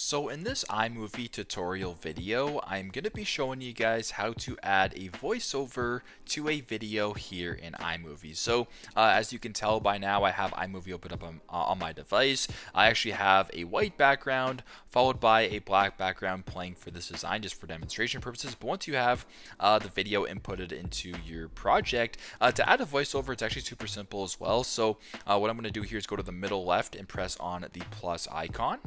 So in this iMovie tutorial video, I'm going to be showing you guys how to add a voiceover to a video here in iMovie. So as you can tell by now, I have iMovie open up on my device. I actually have a white background followed by a black background playing for this design just for demonstration purposes. But once you have the video inputted into your project, to add a voiceover, it's actually super simple as well. So what I'm going to do here is go to the middle left and press on the plus icon.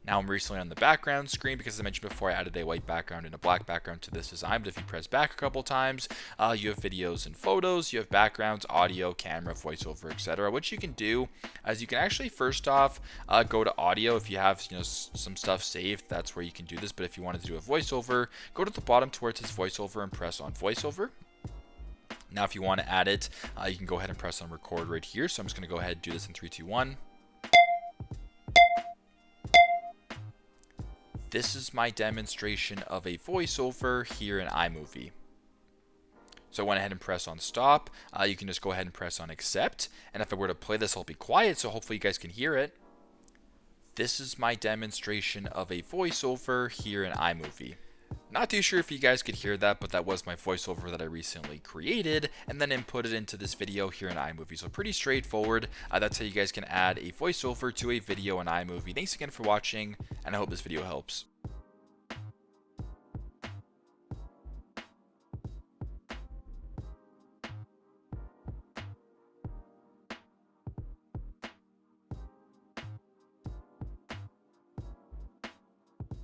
Now I'm recently on the background screen because as I mentioned before, I added a white background and a black background to this design. But if you press back a couple times, you have videos and photos, you have backgrounds, audio, camera, voiceover, etc. What you can do is you can actually first off go to audio. If you have some stuff saved, that's where you can do this. But if you wanted to do a voiceover, go to the bottom to where it says voiceover and press on voiceover. Now if you want to add it, you can go ahead and press on record right here. So I'm just going to go ahead and do this in 3, 2, 1. This is my demonstration of a voiceover here in iMovie. So I went ahead and press on stop. You can just go ahead and press on accept. And if I were to play this, I'll be quiet, so hopefully you guys can hear it. This is my demonstration of a voiceover here in iMovie. Not too sure if you guys could hear that, but that was my voiceover that I recently created and then inputted into this video here in iMovie. So pretty straightforward. That's how you guys can add a voiceover to a video in iMovie. Thanks again for watching, and I hope this video helps.